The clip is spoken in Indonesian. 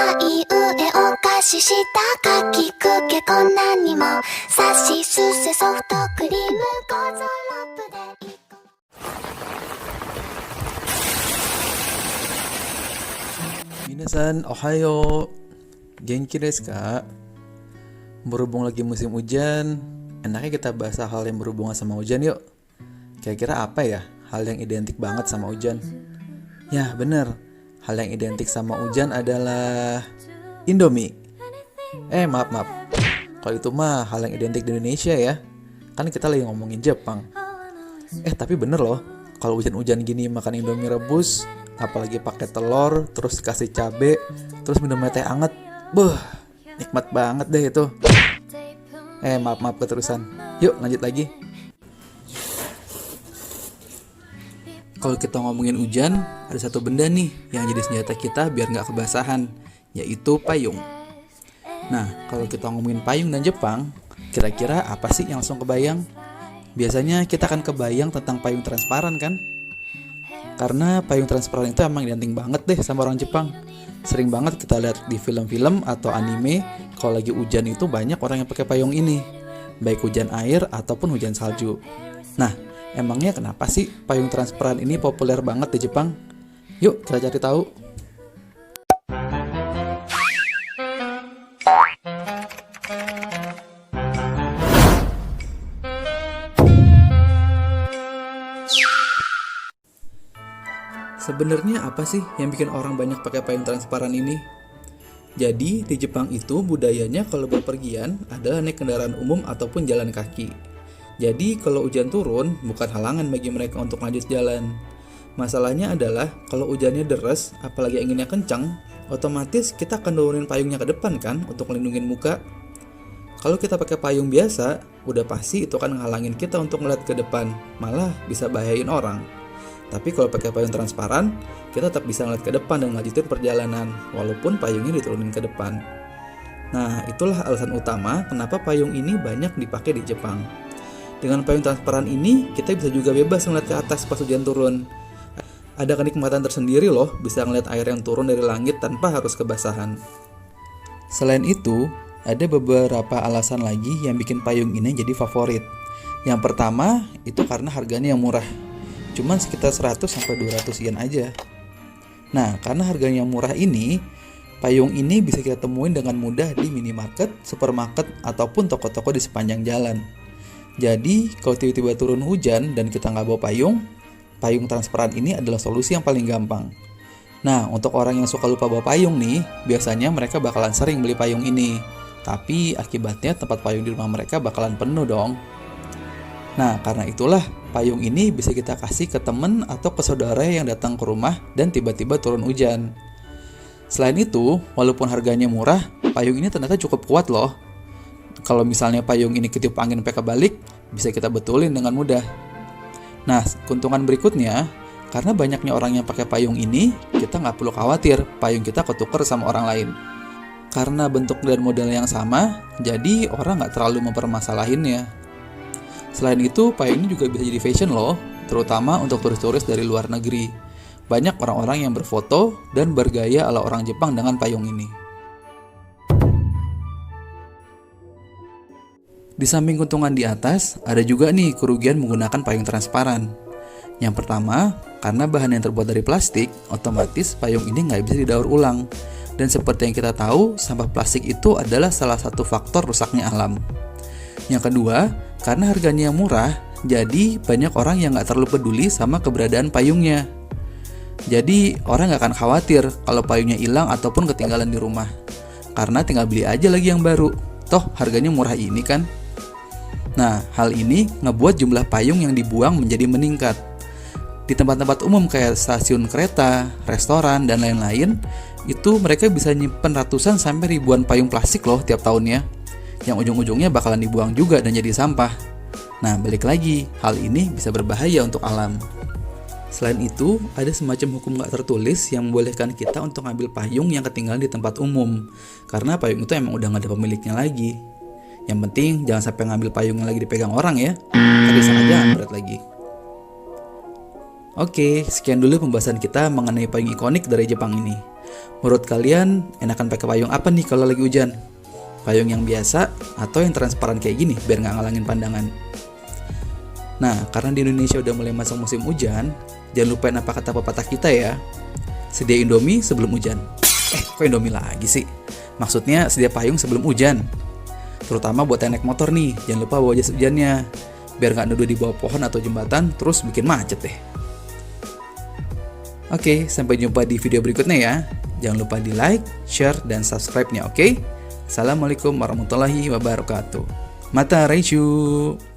い上お菓子下かきくけこんなにもさしすせソフトクリームゴーゾラップでMinasan, ohayo. Genki desu ka? Berhubung lagi musim hujan, enaknya kita bahas hal yang berhubungan sama hujan yuk. Kira-kira apa ya hal yang identik banget sama hujan? Ya bener, hal yang identik sama hujan adalah Indomie. Maaf. Kalau itu mah hal yang identik di Indonesia ya. Kan kita lagi ngomongin Jepang. Tapi bener loh, kalau hujan-hujan gini makan Indomie rebus, apalagi pakai telur, terus kasih cabe, terus minum teh anget. Nikmat banget deh itu. Maaf keterusan. Yuk lanjut lagi. Kalau kita ngomongin hujan, ada satu benda nih yang jadi senjata kita biar nggak kebasahan, yaitu payung. Nah, kalau kita ngomongin payung dan Jepang, kira-kira apa sih yang langsung kebayang? Biasanya kita akan kebayang tentang payung transparan kan? Karena payung transparan itu emang identik banget deh sama orang Jepang. Sering banget kita lihat di film-film atau anime, kalau lagi hujan itu banyak orang yang pakai payung ini, baik hujan air ataupun hujan salju. Nah, emangnya kenapa sih payung transparan ini populer banget di Jepang? Yuk kita cari tahu. Sebenarnya apa sih yang bikin orang banyak pakai payung transparan ini? Jadi di Jepang itu budayanya kalau bepergian adalah naik kendaraan umum ataupun jalan kaki. Jadi kalau hujan turun bukan halangan bagi mereka untuk lanjut jalan. Masalahnya adalah kalau hujannya deras, apalagi anginnya kencang, otomatis kita akan turunin payungnya ke depan kan untuk melindungi muka. Kalau kita pakai payung biasa, udah pasti itu akan ngehalangin kita untuk ngeliat ke depan, malah bisa bahayain orang. Tapi kalau pakai payung transparan, kita tetap bisa ngeliat ke depan dan lanjutin perjalanan, walaupun payungnya diturunin ke depan. Nah, itulah alasan utama kenapa payung ini banyak dipakai di Jepang. Dengan payung transparan ini, kita bisa juga bebas ngeliat ke atas pas hujan turun. Ada kenikmatan tersendiri loh, bisa ngeliat air yang turun dari langit tanpa harus kebasahan. Selain itu, ada beberapa alasan lagi yang bikin payung ini jadi favorit. Yang pertama, itu karena harganya yang murah. Cuman sekitar 100-200 yen aja. Nah, karena harganya murah ini, payung ini bisa kita temuin dengan mudah di minimarket, supermarket, ataupun toko-toko di sepanjang jalan. Jadi, kalau tiba-tiba turun hujan dan kita nggak bawa payung, payung transparan ini adalah solusi yang paling gampang. Nah, untuk orang yang suka lupa bawa payung nih, biasanya mereka bakalan sering beli payung ini. Tapi akibatnya tempat payung di rumah mereka bakalan penuh dong. Nah, karena itulah payung ini bisa kita kasih ke temen atau ke saudara yang datang ke rumah dan tiba-tiba turun hujan. Selain itu, walaupun harganya murah, payung ini ternyata cukup kuat loh. Kalau misalnya payung ini ketiup angin sampai kebalik, bisa kita betulin dengan mudah. Nah, keuntungan berikutnya, karena banyaknya orang yang pakai payung ini, kita nggak perlu khawatir payung kita ketuker sama orang lain. Karena bentuk dan model yang sama, jadi orang nggak terlalu mempermasalahinnya. Selain itu, payung ini juga bisa jadi fashion loh, terutama untuk turis-turis dari luar negeri. Banyak orang-orang yang berfoto dan bergaya ala orang Jepang dengan payung ini. Di samping keuntungan di atas, ada juga nih kerugian menggunakan payung transparan. Yang pertama, karena bahan yang terbuat dari plastik, otomatis payung ini nggak bisa didaur ulang. Dan seperti yang kita tahu, sampah plastik itu adalah salah satu faktor rusaknya alam. Yang kedua, karena harganya yang murah, jadi banyak orang yang nggak terlalu peduli sama keberadaan payungnya. Jadi orang nggak akan khawatir kalau payungnya hilang ataupun ketinggalan di rumah, karena tinggal beli aja lagi yang baru. Toh harganya murah ini kan. Nah, hal ini ngebuat jumlah payung yang dibuang menjadi meningkat. Di tempat-tempat umum kayak stasiun kereta, restoran, dan lain-lain, itu mereka bisa nyimpen ratusan sampai ribuan payung plastik loh tiap tahunnya, yang ujung-ujungnya bakalan dibuang juga dan jadi sampah. Nah, balik lagi, hal ini bisa berbahaya untuk alam. Selain itu, ada semacam hukum gak tertulis yang membolehkan kita untuk ngambil payung yang ketinggalan di tempat umum, karena payung itu emang udah gak ada pemiliknya lagi. Yang penting jangan sampai ngambil payung yang lagi dipegang orang ya, tadi sengaja berat lagi. Oke, sekian dulu pembahasan kita mengenai payung ikonik dari Jepang ini. Menurut kalian enakan pakai payung apa nih kalau lagi hujan? Payung yang biasa atau yang transparan kayak gini biar nggak ngalangin pandangan? Nah, karena di Indonesia udah mulai masuk musim hujan, jangan lupain apa kata pepatah kita ya. Sedia Indomie sebelum hujan. Kok Indomie lagi sih? Maksudnya sedia payung sebelum hujan. Terutama buat yang naik motor nih, jangan lupa bawa jas hujannya. Biar nggak nuduh di bawah pohon atau jembatan, terus bikin macet deh. Oke, sampai jumpa di video berikutnya ya. Jangan lupa di like, share, dan subscribe-nya, oke? Assalamualaikum warahmatullahi wabarakatuh. Mata Raisyu.